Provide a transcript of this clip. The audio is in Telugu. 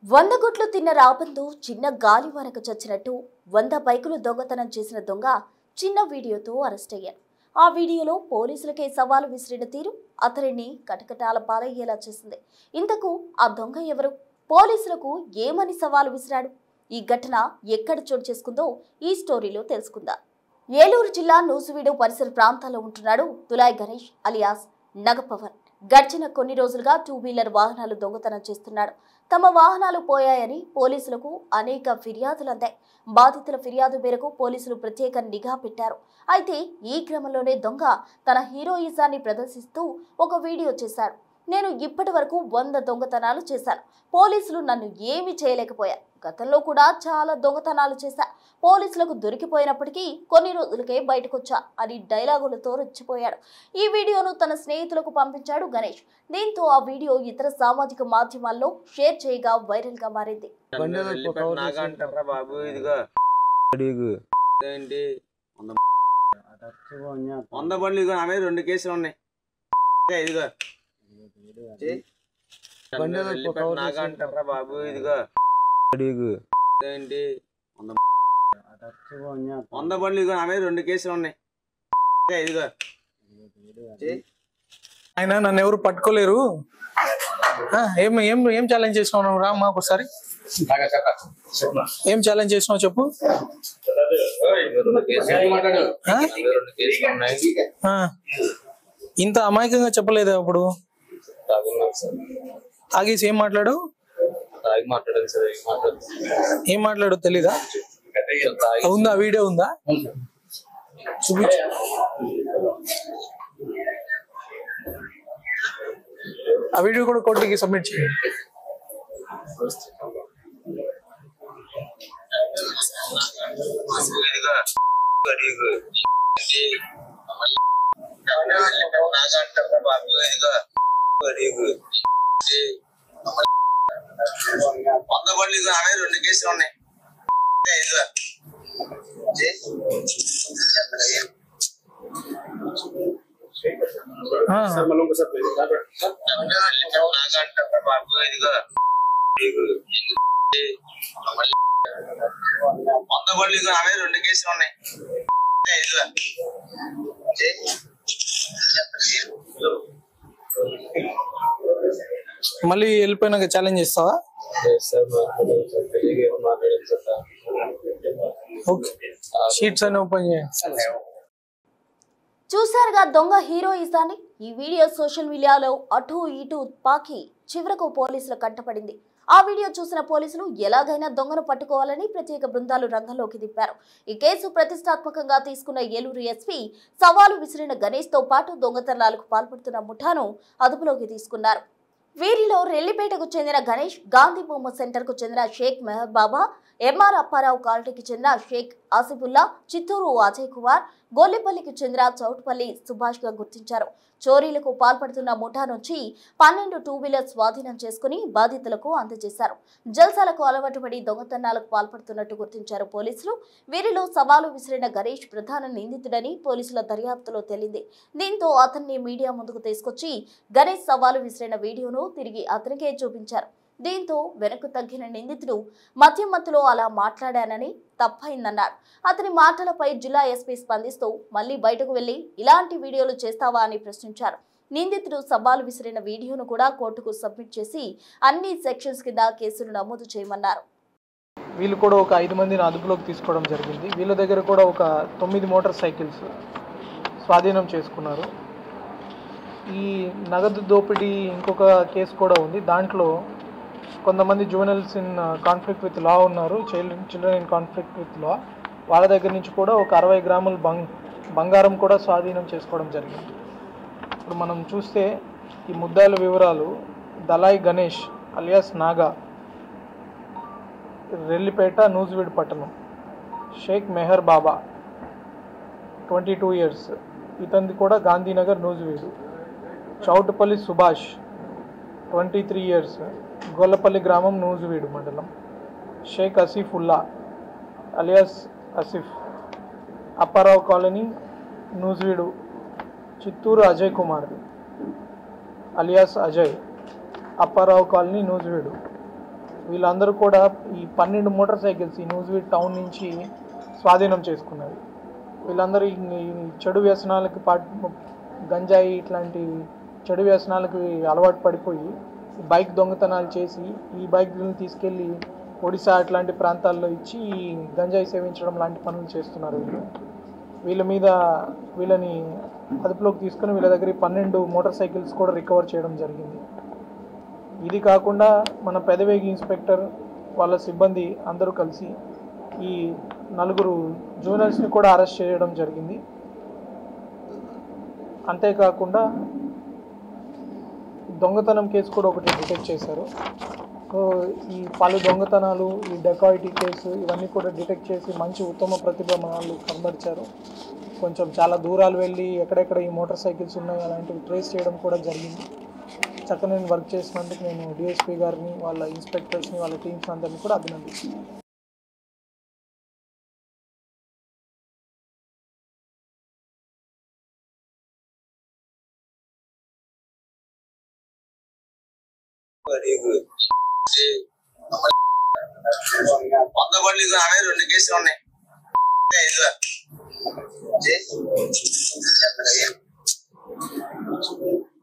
100 గుట్లు తిన్న రాబందు చిన్న గాలివానకు చచ్చినట్టు 100 బైకులు దొంగతనం చేసిన దొంగ చిన్న వీడియోతో అరెస్ట్ అయ్యారు. ఆ వీడియోలో పోలీసులకే సవాలు విసిరిన తీరు అతనిని కటకటాల పాలయ్యేలా చేసింది. ఇంతకు ఆ దొంగ ఎవరు? పోలీసులకు ఏమని సవాలు విసిరాడు? ఈ ఘటన ఎక్కడ చోటు చేసుకుందో ఈ స్టోరీలో తెలుసుకుందాం. ఏలూరు జిల్లా నూజివీడు పరిసర ప్రాంతాల్లో ఉంటున్నాడు తులాయ్ గణేష్ అలియాస్ నగపవన్. గడిచిన కొన్ని రోజులుగా 2 వీలర్ వాహనాలు దొంగతనం చేస్తున్నాడు. తమ వాహనాలు పోయాయని పోలీసులకు అనేక ఫిర్యాదులు అందాయి. బాధితుల ఫిర్యాదు మేరకు పోలీసులు ప్రత్యేక నిఘా పెట్టారు. అయితే ఈ క్రమంలోనే దొంగ తన హీరోయిజాన్ని ప్రదర్శిస్తూ ఒక వీడియో చేశాడు. నేను ఇప్పటి వరకు 100 దొంగతనాలు చేశాను. పోలీసులు నన్ను ఏమీ చేయలేకపోయారు. గతంలో కూడా చాలా దొంగతనాలు చేశా. పోలీసులకు దొరికిపోయినప్పటికీ కొన్ని రోజులకే బయటకొచ్చా అని డైలాగులతో రెచ్చిపోయాడు. ఈ వీడియోను తన స్నేహితులకు పంపించాడు గణేష్. దీంతో ఆ వీడియో ఇతర సామాజిక మాధ్యమాల్లో షేర్ చేయగా వైరల్ గా మారింది. ఆయన నన్ను ఎవరు పట్టుకోలేరు. ఏం ఛాలెంజ్ చేసినావు రా మాకు ఒకసారి. ఏం ఛాలెంజ్ చేసినావు చెప్పు. ఇంత అమాయకంగా చెప్పలేదు అప్పుడు. తాగేసి ఏం మాట్లాడు? ఏం మాట్లాడు తెలీదా? ఉందా వీడియో ఉందా? చూపించు. ఆ వీడియో కూడా కోర్టుకి సబ్మిట్ చేయండి. మళ్ళీ వెళ్ళిపోయినాక ఛాలెంజ్ చేస్తావా? షీట్స్ అన్ని ఓపెన్ చేయండి. చూశారుగా దొంగ హీరోయిజాన్ని. ఈ వీడియో సోషల్ మీడియాలో అటు ఇటు పాకి చివరకు పోలీసుల కంటపడింది. ఆ వీడియో చూసిన పోలీసులు ఎలాగైనా దొంగను పట్టుకోవాలని ప్రత్యేక బృందాలు రంగంలోకి దింపారు. ఈ కేసు ప్రతిష్టాత్మకంగా తీసుకున్న ఏలూరు ఎస్పీ సవాలు విసిరిన గణేష్ తో పాటు దొంగతనాలకు పాల్పడుతున్న ముఠాను అదుపులోకి తీసుకున్నారు. వీరిలో రెల్లిపేటకు చెందిన గణేష్, గాంధీ బొమ్మ సెంటర్ కు చెందిన షేక్ మెహర్ బాబా, ఎంఆర్ అప్పారావు కాలనీకి చెందిన షేక్ ఆసిఫుల్లా, చిత్తూరు అజయ్ కుమార్, గొల్లిపల్లికి చెందిన చౌటుపల్లి సుభాష్ గా గుర్తించారు. చోరీలకు పాల్పడుతున్న ముఠా నుంచి 12 2 వీలర్ స్వాధీనం చేసుకుని బాధితులకు అందజేశారు. జల్సాలకు అలవాటు పడి దొంగతనాలకు పాల్పడుతున్నట్టు గుర్తించారు పోలీసులు. వీరిలో సవాలు విసిరిన గణేష్ ప్రధాన నిందితుడని పోలీసుల దర్యాప్తులో తేలింది. దీంతో అతన్ని మీడియా ముందుకు తీసుకొచ్చి గణేష్ సవాలు విసిరిన వీడియోను తిరిగి అతనికే చూపించారు. దీంతో వెనక్కు తగ్గిన నిందితుడు మధ్యలో అలా మాట్లాడానని తప్పైందన్నాడు. అతని మాటలపై జిల్లా ఎస్పీ స్పందిస్తూ మళ్లీ బయటకు వెళ్లి ఇలాంటి వీడియోలు చేస్తావా అని ప్రశ్నించారు. నిందితుడు సవాలు విసిరిన వీడియోను కూడా కోర్టుకు సబ్మిట్ చేసి అన్ని సెక్షన్స్ కింద కేసులు నమోదు చేయమన్నారు. వీళ్ళు కూడా ఒక 5 మందిని అదుపులోకి తీసుకోవడం జరిగింది. వీళ్ళ దగ్గర కూడా ఒక 9 మోటార్ సైకిల్స్ స్వాధీనం చేసుకున్నారు. ఈ నగదు దోపిడీ ఇంకొక కేసు కూడా ఉంది. దాంట్లో కొంతమంది జువెనల్స్ ఇన్ కాన్ఫ్లిక్ట్ విత్ లా ఉన్నారు, children in conflict with law. వాళ్ళ దగ్గర నుంచి కూడా ఒక 60 గ్రాముల బంగారం కూడా స్వాధీనం చేసుకోవడం జరిగింది. ఇప్పుడు మనం చూస్తే ఈ ముద్దాయిల వివరాలు: దలాయ్ గణేష్ అలియాస్ నాగా, రెల్లిపేట, నూజివీడు పట్టణం. షేక్ మెహర్ బాబా 22 years, ఇతనిది కూడా గాంధీనగర్, నూజివీడు. చౌటుపల్లి సుభాష్ 23 years, గొల్లపల్లి గ్రామం, నూజివీడు మండలం. Sheikh Asifulla alias Asif, Apparao colony, Nuzvid. Chittoor Ajay Kumar alias Ajay, Apparao colony, Nuzvid. వీళ్ళందరూ కూడా ఈ 12 మోటార్ సైకిల్స్ ఈ నూజివీడ్ టౌన్ నుంచి స్వాధీనం చేసుకున్నారు. వీళ్ళందరూ ఈ చెడు వ్యసనాలకి గంజాయి ఇట్లాంటి చెడు వ్యసనాలకి అలవాటు పడిపోయి బైక్ దొంగతనాలు చేసి ఈ బైక్లను తీసుకెళ్ళి ఒడిశా అట్లాంటి ప్రాంతాల్లో ఇచ్చి ఈ గంజాయి సేవించడం లాంటి పనులు చేస్తున్నారు. వీళ్ళని అదుపులోకి తీసుకుని వీళ్ళ దగ్గర 12 మోటార్ సైకిల్స్ కూడా రికవర్ చేయడం జరిగింది. ఇది కాకుండా మన పెదవేగి ఇన్స్పెక్టర్ వాళ్ళ సిబ్బంది అందరూ కలిసి ఈ 4 జూనియర్స్ని కూడా అరెస్ట్ చేయడం జరిగింది. అంతేకాకుండా దొంగతనం కేసు కూడా ఒకటి డిటెక్ట్ చేశారు. సో ఈ పలు దొంగతనాలు, ఈ డెకాయిటీ కేసు ఇవన్నీ కూడా డిటెక్ట్ చేసి మంచి ఉత్తమ ప్రతిభ వాళ్ళు కనబరిచారు. కొంచెం చాలా దూరాలు వెళ్ళి ఎక్కడెక్కడ ఈ మోటార్ సైకిల్స్ ఉన్నాయి అలాంటివి ట్రేస్ చేయడం కూడా జరిగింది. చక్కగా నేను వర్క్ చేసినందుకు నేను డిఎస్పీ గారిని, వాళ్ళ ఇన్స్పెక్టర్స్ని, వాళ్ళ టీమ్స్ అందరినీ కూడా అభినందిస్తున్నాను. వంద బండ్లు 2 కేసులు ఉన్నాయి.